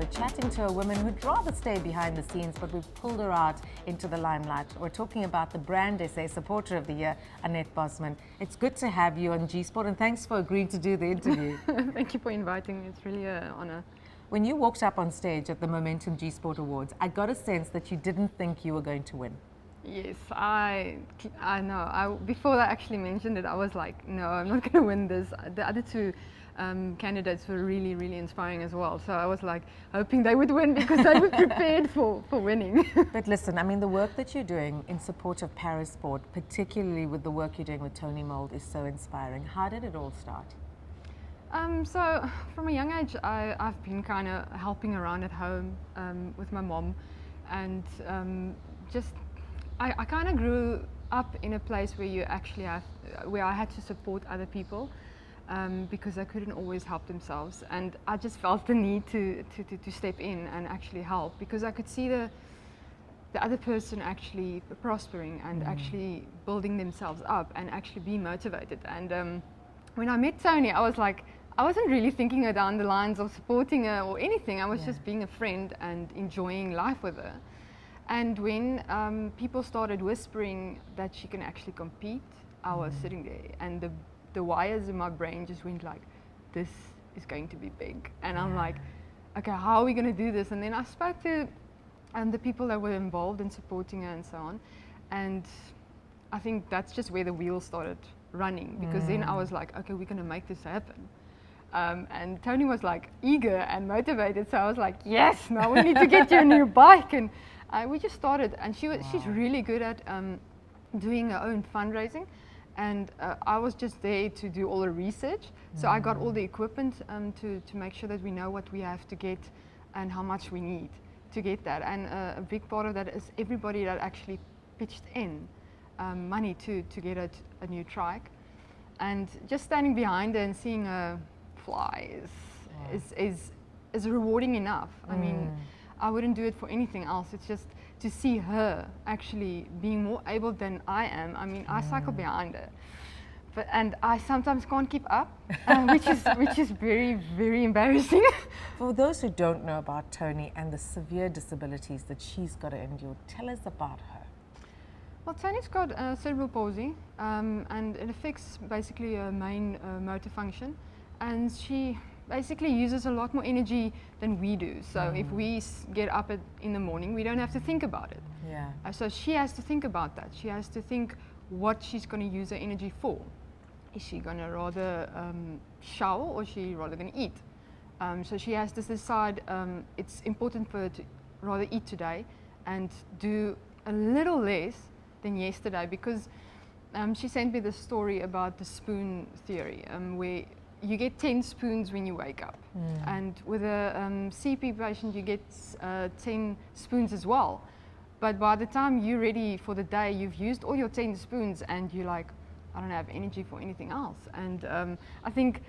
We're chatting to a woman who'd rather stay behind the scenes, but we've pulled her out into the limelight. We're talking about the Brand SA Supporter of the Year, Anet Bosman. It's good to have you on G-Sport, and thanks for agreeing to do the interview. Thank you for inviting me. It's really an honor. When you walked up on stage at the Momentum G-Sport Awards, I got a sense that you didn't think you were going to win. Yes, I know. Before I actually mentioned it, I was like, no, I'm not going to win this. The other two candidates were really, really inspiring as well. So I was like hoping they would win because they were prepared for winning. But listen, I mean, the work that you're doing in support of parasport, particularly with the work you're doing with Toni Mould, is so inspiring. How did it all start? So from a young age, I've been kind of helping around at home with my mom, and I kind of grew up in a place where you actually where I had to support other people because they couldn't always help themselves, and I just felt the need to step in and actually help, because I could see the other person actually prospering and actually building themselves up and actually be motivated. And when I met Toni, I was like, I wasn't really thinking her down the lines of supporting her or anything. I was just being a friend and enjoying life with her. And when people started whispering that she can actually compete, I was sitting there, and the wires in my brain just went like, this is going to be big. And I'm like, okay, how are we going to do this? And then I spoke to the people that were involved in supporting her and so on. And I think that's just where the wheels started running, because then I was like, okay, we're going to make this happen. And Toni was like eager and motivated, so I was like, yes, now we need to get you a new bike. And we just started, and she's really good at doing her own fundraising, and I was just there to do all the research. So I got all the equipment to make sure that we know what we have to get and how much we need to get that. And a big part of that is everybody that actually pitched in money to get a new trike, and just standing behind her and seeing her fly is rewarding enough. I mean, I wouldn't do it for anything else. It's just to see her actually being more able than I am. I mean, I cycle behind her, and I sometimes can't keep up, which is very, very embarrassing. For those who don't know about Toni and the severe disabilities that she's got to endure, tell us about her. Well, Toni's got cerebral palsy, and it affects basically her main motor function, and she basically uses a lot more energy than we do. So if we get up in the morning, we don't have to think about it. Yeah. So she has to think about that. She has to think what she's going to use her energy for. Is she going to rather shower, or is she rather going to eat? So she has to decide. It's important for her to rather eat today and do a little less than yesterday, because she sent me this story about the spoon theory, where you get 10 spoons when you wake up, and with a CP patient you get 10 spoons as well, but by the time you're ready for the day, you've used all your 10 spoons and you're like, I don't have energy for anything else. And I think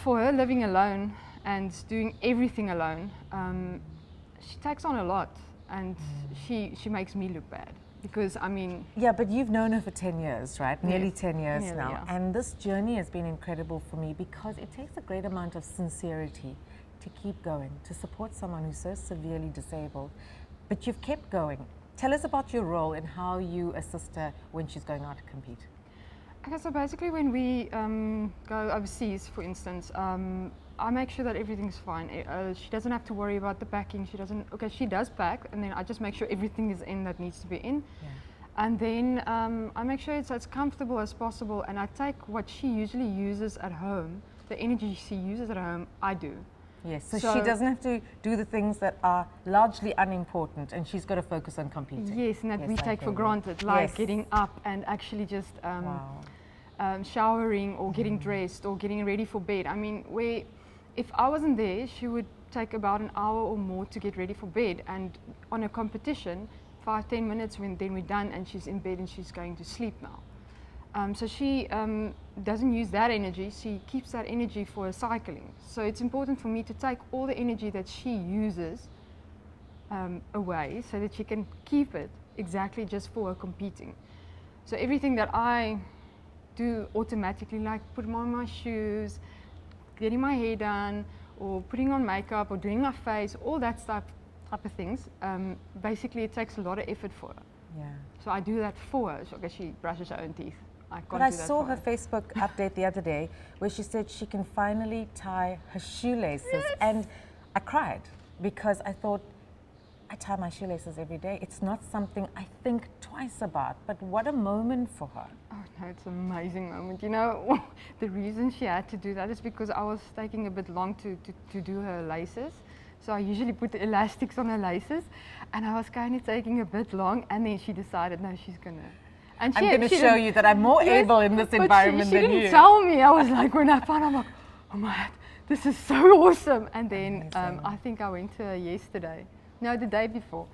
for her, living alone and doing everything alone, she takes on a lot, and she makes me look bad. Because, I mean... Yeah, but you've known her for 10 years, right? Nearly 10 years now. Yeah. And this journey has been incredible for me, because it takes a great amount of sincerity to keep going, to support someone who's so severely disabled. But you've kept going. Tell us about your role and how you assist her when she's going out to compete. Okay, so basically when we go overseas, for instance, I make sure that everything's fine. She doesn't have to worry about the packing. She does pack, and then I just make sure everything is in that needs to be in. Yeah. And then I make sure it's as comfortable as possible, and I take what she usually uses at home, the energy she uses at home, I do. Yes, so she doesn't have to do the things that are largely unimportant, and she's got to focus on competing. Yes, and that we take for granted, like getting up and actually just showering, or getting dressed, or getting ready for bed. I mean, if I wasn't there, she would take about an hour or more to get ready for bed, and on a competition, 5-10 minutes, then we're done and she's in bed and she's going to sleep now. So she doesn't use that energy, she keeps that energy for her cycling. So it's important for me to take all the energy that she uses away, so that she can keep it exactly just for her competing. So everything that I do automatically, like putting on my shoes, getting my hair done, or putting on makeup or doing my face, all that type of things. Basically, it takes a lot of effort for her. Yeah. So I do that for her. So, okay, she brushes her own teeth. I can't But I do that saw for her Facebook update the other day where she said she can finally tie her shoelaces. And I cried because I thought, I tie my shoelaces every day. It's not something I think twice about, but what a moment for her. Oh no, it's an amazing moment. You know, the reason she had to do that is because I was taking a bit long to do her laces. So I usually put the elastics on her laces, and I was kind of taking a bit long, and then she decided, no, she's gonna. And I'm going to show you that I'm more able in this environment she than you. didn't tell me. I was like, when I found out, I'm like, oh my God, this is so awesome. And then I think I went to her yesterday. No, the day before.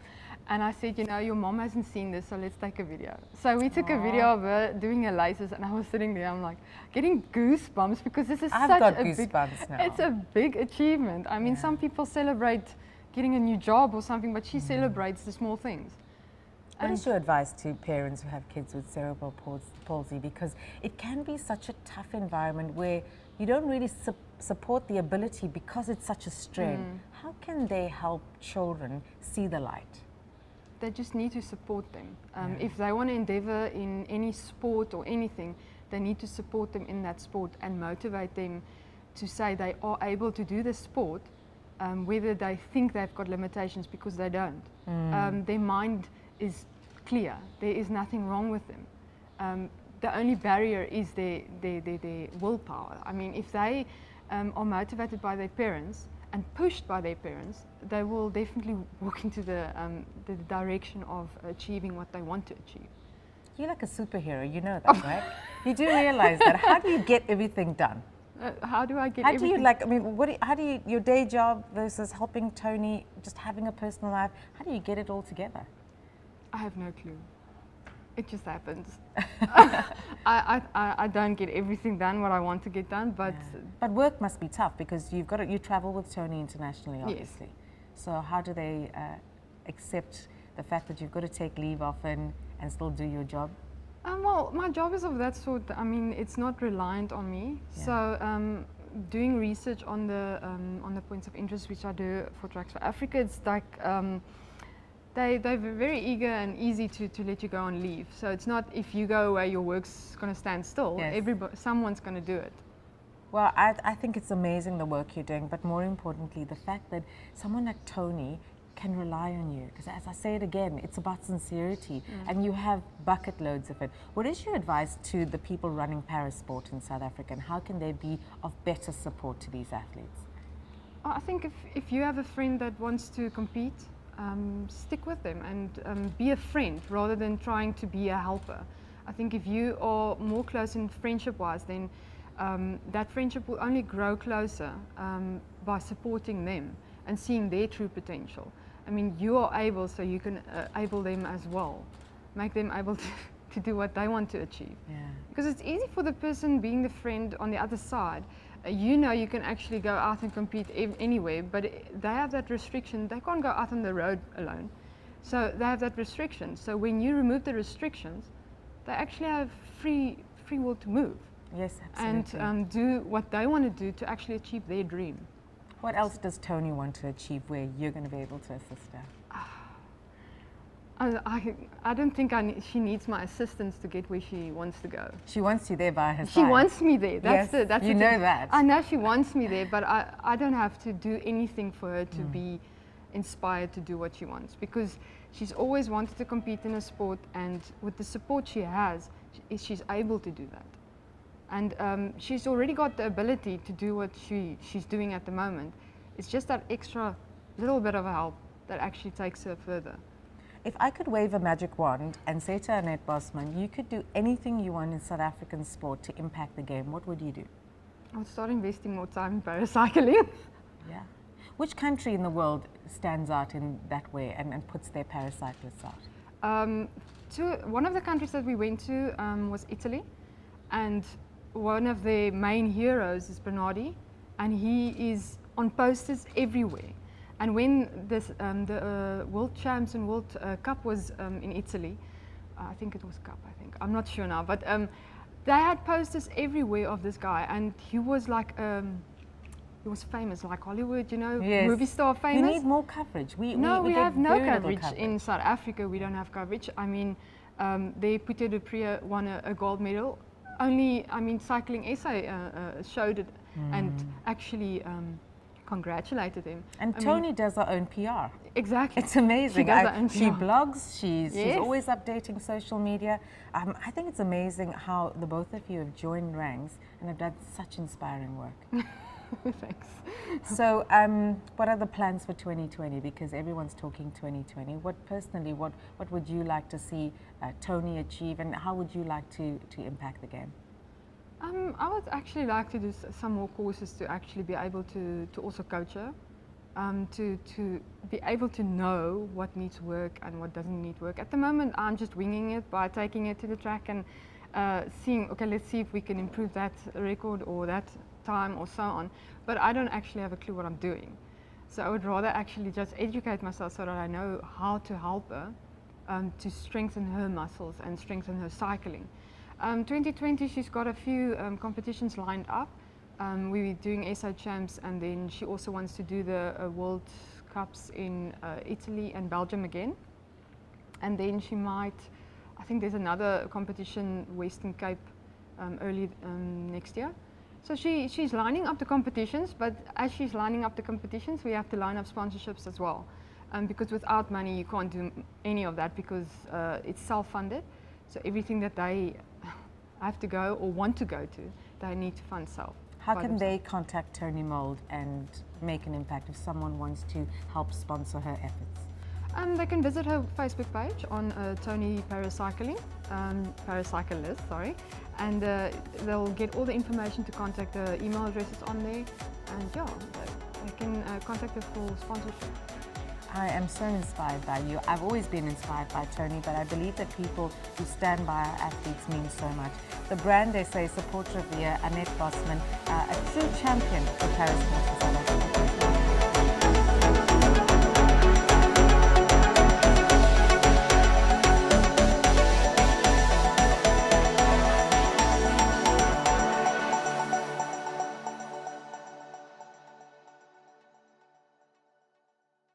And I said, you know, your mom hasn't seen this, so let's take a video. So we took a video of her doing her laces, and I was sitting there, I'm like, getting goosebumps because this is I've such got a goosebumps now. It's a big achievement. I mean, some people celebrate getting a new job or something, but she celebrates the small things. What is your advice to parents who have kids with cerebral palsy? Because it can be such a tough environment where you don't really support the ability because it's such a strain. How can they help children see the light? They just need to support them. If they want to endeavor in any sport or anything, they need to support them in that sport and motivate them to say they are able to do the sport, whether they think they've got limitations, because they don't. Their mind is clear. There is nothing wrong with them. The only barrier is their willpower. I mean, if they are motivated by their parents and pushed by their parents, they will definitely walk into the direction of achieving what they want to achieve. You're like a superhero, you know that, right? You do realize that. How do you get everything done? How do I get How everything? do you like, I mean, how do you, your day job versus helping Toni, just having a personal life, how do you get it all together? I have no clue. It just happens. I don't get everything done what I want to get done, but But work must be tough because you travel with Toni internationally, obviously. Yes. So how do they accept the fact that you've got to take leave often and still do your job? Well, my job is of that sort. I mean, it's not reliant on me. Yeah. So doing research on the points of interest, which I do for Tracks for Africa, it's like they're very eager and easy to let you go on leave. So it's not if you go away, your work's going to stand still. Yes. Someone's going to do it. Well, I think it's amazing the work you're doing, but more importantly, the fact that someone like Toni can rely on you. Because as I say it again, it's about sincerity, and you have bucket loads of it. What is your advice to the people running parasport in South Africa, and how can they be of better support to these athletes? I think if you have a friend that wants to compete, stick with them and be a friend rather than trying to be a helper. I think if you are more close in friendship-wise, then that friendship will only grow closer by supporting them and seeing their true potential. I mean, you are able, so you can able them as well. Make them able to do what they want to achieve. Yeah. Because it's easy for the person being the friend on the other side. You know you can actually go out and compete anywhere, but they have that restriction. They can't go out on the road alone. So they have that restriction. So when you remove the restrictions, they actually have free will to move. Yes, absolutely. And do what they want to do to actually achieve their dream. What else does Toni want to achieve where you're going to be able to assist her? I don't think she needs my assistance to get where she wants to go. She wants you there by her side. She wants me there. That's you know that. I know she wants me there, but I don't have to do anything for her to be inspired to do what she wants, because she's always wanted to compete in a sport, and with the support she has, she's able to do that. And she's already got the ability to do what she's doing at the moment. It's just that extra little bit of help that actually takes her further. If I could wave a magic wand and say to Anet Bosman, you could do anything you want in South African sport to impact the game, what would you do? I would start investing more time in paracycling. Yeah. Which country in the world stands out in that way and puts their paracyclists out? One of the countries that we went to was Italy, and one of their main heroes is Bernardi, and he is on posters everywhere. And when the World Champs and World Cup was in Italy, I think it was Cup, I'm not sure now, but they had posters everywhere of this guy, and he was like he was famous, like Hollywood, you know, Yes. movie star famous. We need more coverage. We We get have no very little coverage in South Africa. We don't have coverage. I mean, they Pieter de Pre won a gold medal. Only, I mean, Cycling SA showed it and actually congratulated him. And I mean, Toni does her own PR. exactly. It's amazing. She does her own She PR. blogs, she's Yes. always updating social media. I think it's amazing how the both of you have joined ranks and have done such inspiring work. Thanks. So what are the plans for 2020? Because everyone's talking 2020. What would you like to see Toni achieve, and how would you like to impact the game? I would actually like to do some more courses to actually be able to also coach her, to be able to know what needs work and what doesn't need work. At the moment, I'm just winging it by taking it to the track and seeing, okay, let's see if we can improve that record or that time or so on. But I don't actually have a clue what I'm doing. So I would rather actually just educate myself so that I know how to help her to strengthen her muscles and strengthen her cycling. 2020, she's got a few competitions lined up. We're doing SA Champs, and then she also wants to do the World Cups in Italy and Belgium again. And then she might, I think there's another competition, Western Cape, early next year. So she's lining up the competitions, but as she's lining up the competitions, we have to line up sponsorships as well. Because without money, you can't do any of that, because it's self-funded. So everything that they have to go or want to go to, they need to fund self. How can they contact Toni Mould and make an impact if someone wants to help sponsor her efforts? They can visit her Facebook page on Toni Paracycling, Paracyclist, sorry, and they'll get all the information to contact her. Email addresses on there, and yeah, they can contact her for sponsorship. I am so inspired by you. I've always been inspired by Toni, but I believe that people who stand by our athletes mean so much. The Brand SA Supporter of the Year, Anet Bosman, a true champion for parasport in South Africa.